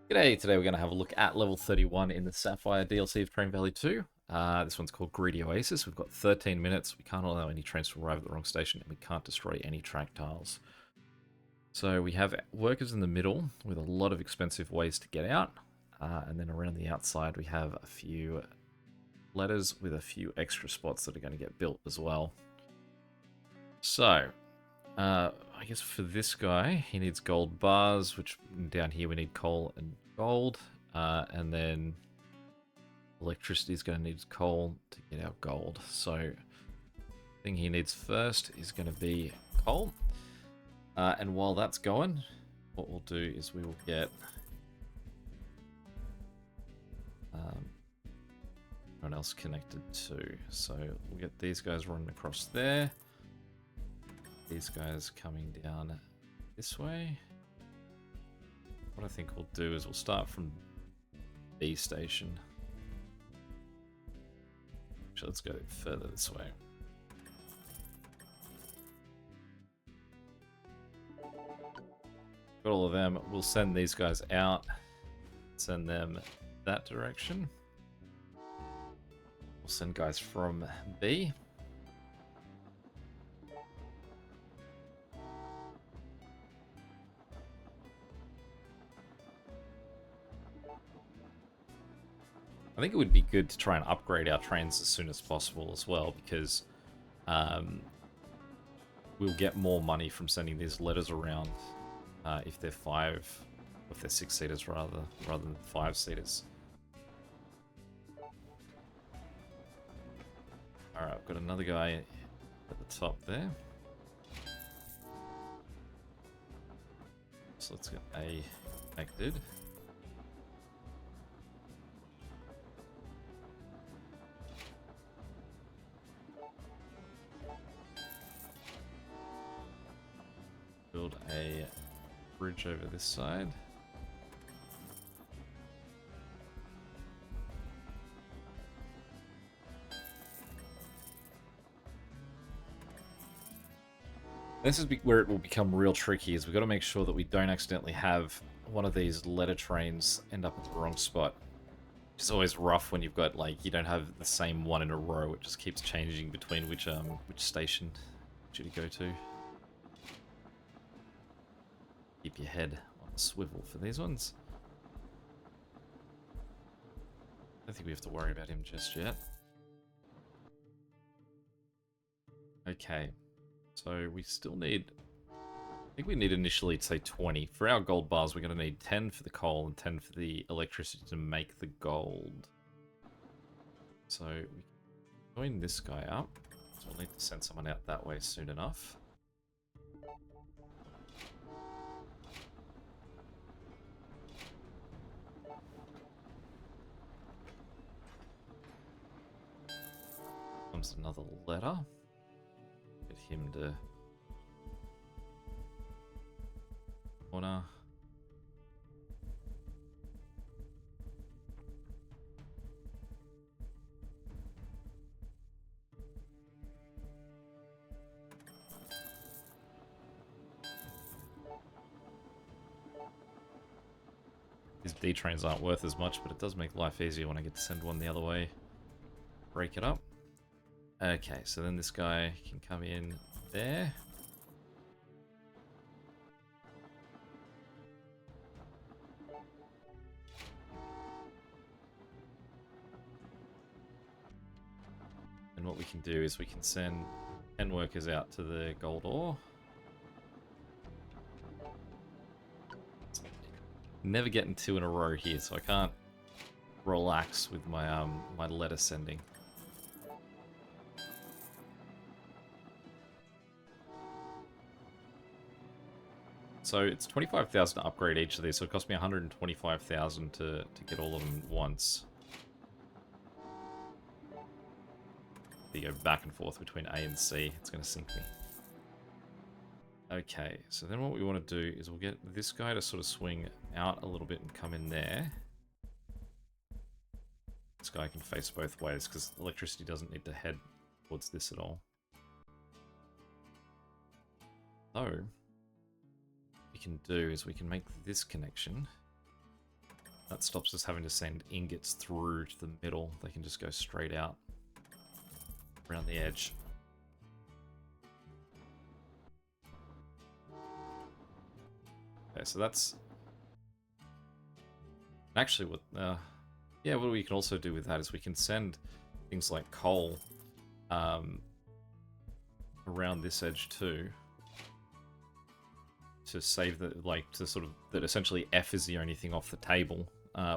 G'day, today we're going to have a look at level 31 in the Sapphire DLC of Train Valley 2. This one's called Greedy Oasis. We've got 13 minutes, we can't allow any trains to arrive at the wrong station, and we can't destroy any track tiles. So we have workers in the middle with a lot of expensive ways to get out, and then around the outside we have a few letters with a few extra spots that are going to get built as well. So, I guess for this guy, he needs gold bars, which down here we need coal and gold. And then electricity is going to need coal to get our gold. So, the thing he needs first is going to be coal. And while that's going, what we'll do is we will get everyone else connected too. So we'll get these guys running across there. These guys coming down this way. What I think we'll do is we'll start from B station. Actually, let's go further this way. Got all of them. We'll send these guys out. Send them that direction. We'll send guys from B. I think it would be good to try and upgrade our trains as soon as possible as well, because we'll get more money from sending these letters around if they're if they're 6-seaters rather than 5-seaters. Alright, I've got another guy at the top there. So let's get A connected. Build a bridge over this side. This is where it will become real tricky, is we've got to make sure that we don't accidentally have one of these letter trains end up at the wrong spot. It's always rough when you've got, like, you don't have the same one in a row. It just keeps changing between which station should you go to. Keep your head on the swivel for these ones. I don't think we have to worry about him just yet. Okay, so we still need... I think we need initially to say 20. For our gold bars, we're going to need 10 for the coal and 10 for the electricity to make the gold. So we can join this guy up. So we'll need to send someone out that way soon enough. Comes another letter. Get him to corner. These D trains aren't worth as much, but it does make life easier when I get to send one the other way. Break it up. Okay, so then this guy can come in there. And what we can do is we can send 10 workers out to the gold ore. Never getting 2 in a row here, so I can't relax with my my letter sending. So it's 25,000 to upgrade each of these, so it cost me 125,000 to get all of them once. You go back and forth between A and C, it's going to sink me. Okay, so then what we want to do is we'll get this guy to sort of swing out a little bit and come in there. This guy can face both ways because electricity doesn't need to head towards this at all. So, what we can do is we can make this connection That stops us having to send ingots through to the middle. They can just go straight out around the edge. Okay, so that's actually what. Yeah, what we can also do with that is we can send things like coal around this edge too, to save the to sort of that essentially F is the only thing off the table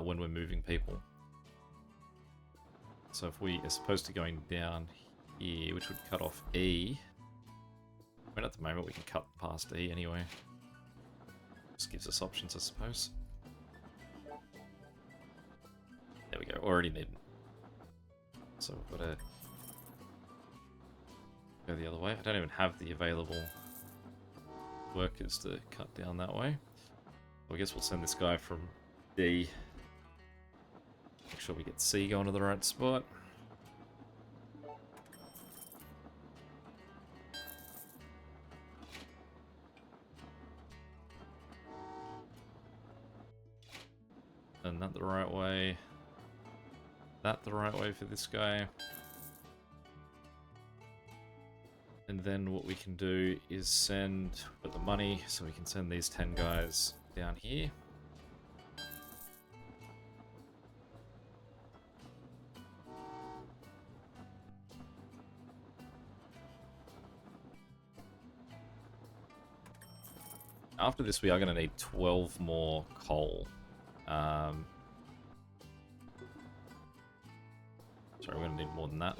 when we're moving people. So if we, as opposed to going down here, which would cut off E, I mean at the moment we can cut past E anyway. Just gives us options, I suppose. There we go, already need. So we've got to go the other way. I don't even have the available workers to cut down that way. Well, I guess we'll send this guy from D. Make sure we get C going to the right spot. And that the right way. That the right way for this guy. And then what we can do is send for the money, so we can send these 10 guys down here. After this, we are going to need 12 more coal. Sorry, we're going to need more than that.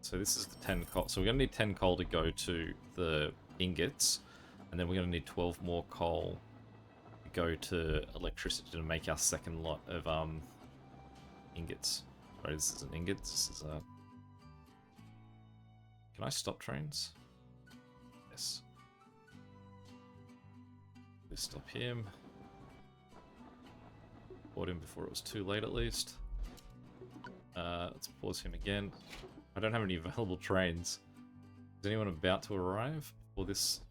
So this is the 10 coal. So we're going to need 10 coal to go to the ingots. And then we're going to need 12 more coal to go to electricity to make our second lot of ingots. Sorry, this isn't ingots. This is a... Can I stop trains? Yes. Let's stop him. Bought him before it was too late at least. Let's pause him again. I don't have any available trains. Is anyone about to arrive before this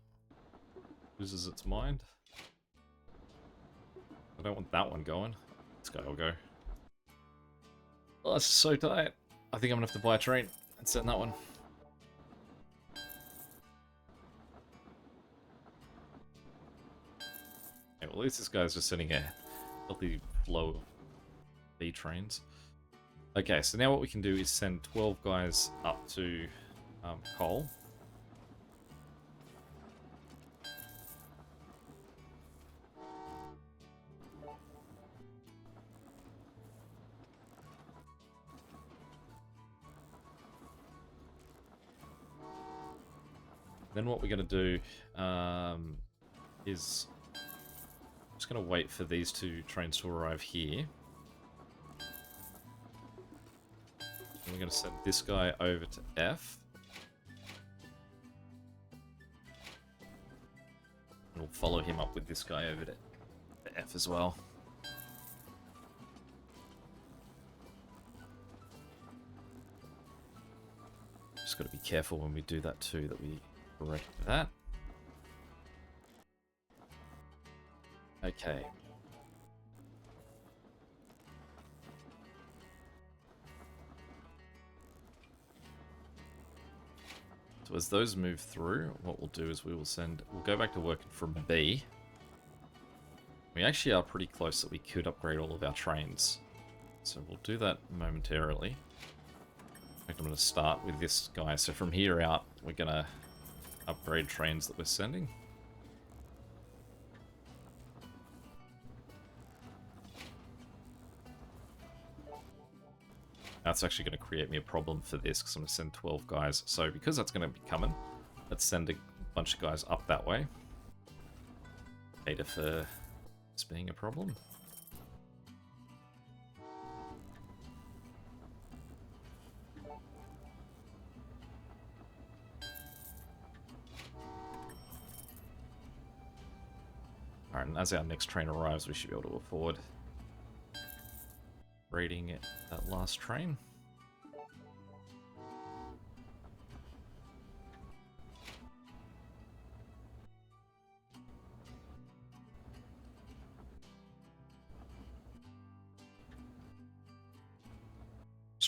loses its mind? I don't want that one going. This guy will go. Oh, it's so tight. I think I'm gonna have to buy a train and send that one. Okay, well, at least this guy's just sending a healthy flow of B trains. Okay, so now what we can do is send 12 guys up to coal. Then what we're going to do is just going to wait for these two trains to arrive here. And we're going to send this guy over to F. And we'll follow him up with this guy over to F as well. Just got to be careful when we do that too, that we correct that. Okay. So as those move through, what we'll do is we'll go back to working from B. We actually are pretty close that we could upgrade all of our trains. So we'll do that momentarily. In fact, I'm going to start with this guy. So from here out, we're going to upgrade trains that we're sending. That's actually going to create me a problem for this because I'm going to send 12 guys. So because that's going to be coming, let's send a bunch of guys up that way. Cater for this being a problem. Alright, and as our next train arrives, we should be able to afford raiding that last train.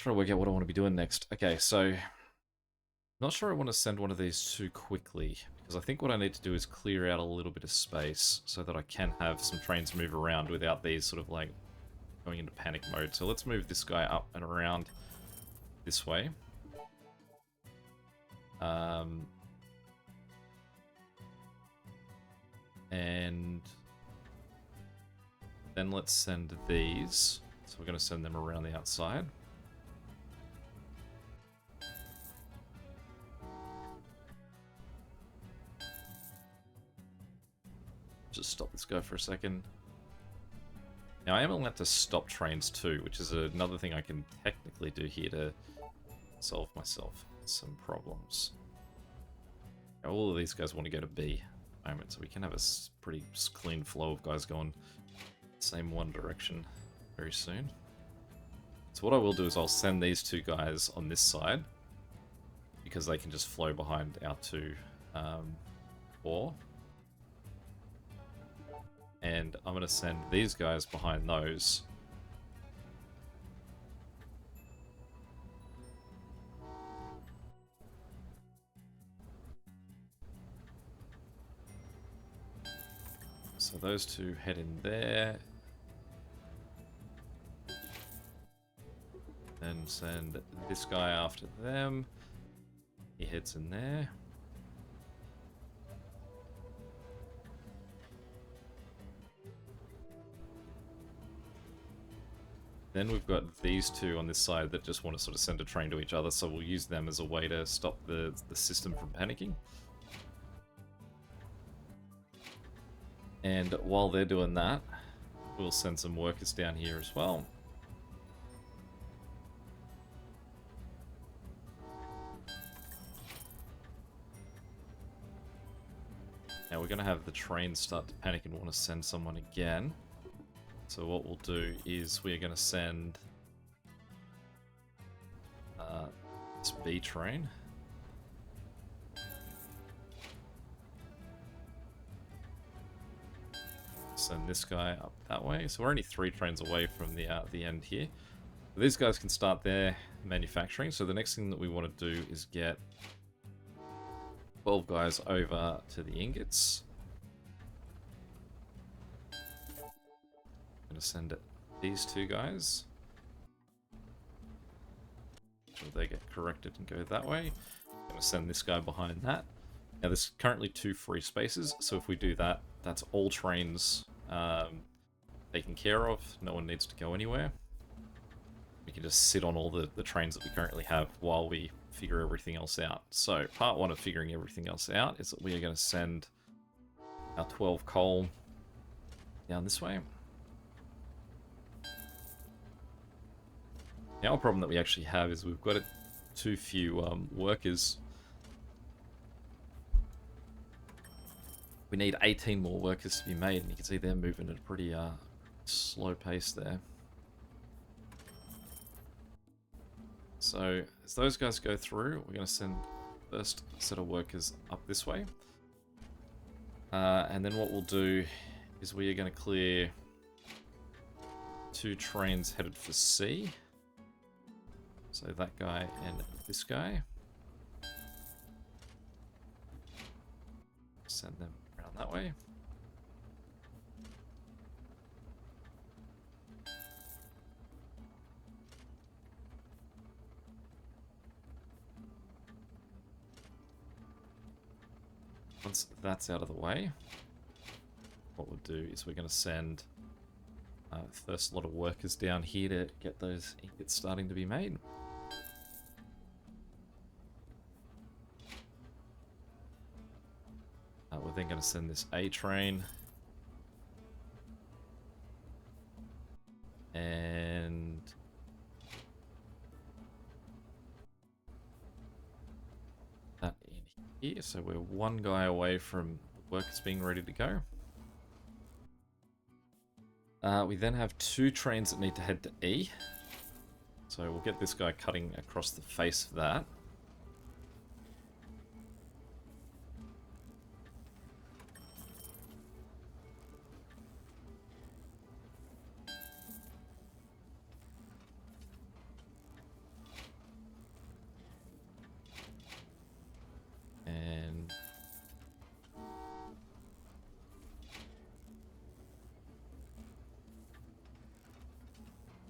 trying to work out what I want to be doing next. Okay, so not sure I want to send one of these too quickly, because I think what I need to do is clear out a little bit of space so that I can have some trains move around without these sort of like going into panic mode. So let's move this guy up and around this way. And then let's send these. So we're going to send them around the outside. Just stop this guy for a second. Now I am allowed to stop trains too, which is another thing I can technically do here to solve myself some problems. Now, all of these guys want to go to B at the moment, so we can have a pretty clean flow of guys going the same one direction very soon. So what I will do is I'll send these two guys on this side, because they can just flow behind our two ore. And I'm going to send these guys behind those. So those two head in there. Then send this guy after them. He heads in there. Then we've got these two on this side that just want to sort of send a train to each other, so we'll use them as a way to stop the system from panicking. And while they're doing that, we'll send some workers down here as well. Now we're going to have the train start to panic and want to send someone again. So what we'll do is we're going to send this B train. Send this guy up that way. So we're only 3 trains away from the end here. But these guys can start their manufacturing. So the next thing that we want to do is get 12 guys over to the ingots. I'm going to send these 2 guys. So they get corrected and go that way. I'm going to send this guy behind that. Now there's currently 2 free spaces, so if we do that, that's all trains taken care of. No one needs to go anywhere. We can just sit on all the trains that we currently have while we figure everything else out. So part 1 of figuring everything else out is that we are going to send our 12 coal down this way. Now, a problem that we actually have is we've got too few workers. We need 18 more workers to be made, and you can see they're moving at a pretty slow pace there. So, as those guys go through, we're going to send the first set of workers up this way. And then what we'll do is we are going to clear 2 trains headed for C. So that guy and this guy. Send them around that way. Once that's out of the way, what we'll do is we're going to send first lot of workers down here to get those ingots starting to be made. We're then going to send this A train. And that in here. So we're 1 guy away from the workers being ready to go. We then have 2 trains that need to head to E. So we'll get this guy cutting across the face of that.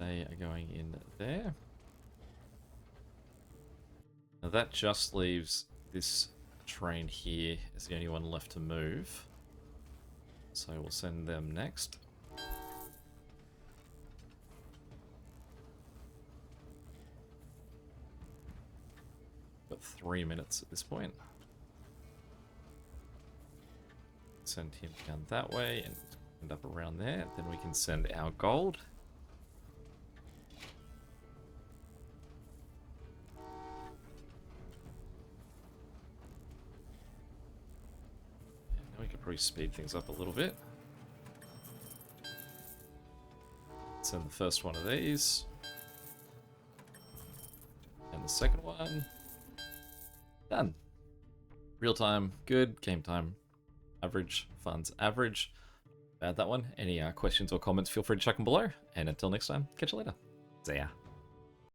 They are going in there. Now that just leaves this train here as the only one left to move. So we'll send them next. Got 3 minutes at this point. Send him down that way and end up around there. Then we can send our gold. And now we could probably speed things up a little bit. Send the first one of these. And the second one. Done. Real time, good. Game time, average. Funds, average. Bad that one. Any questions or comments, feel free to chuck them below. And until next time, catch you later. See ya.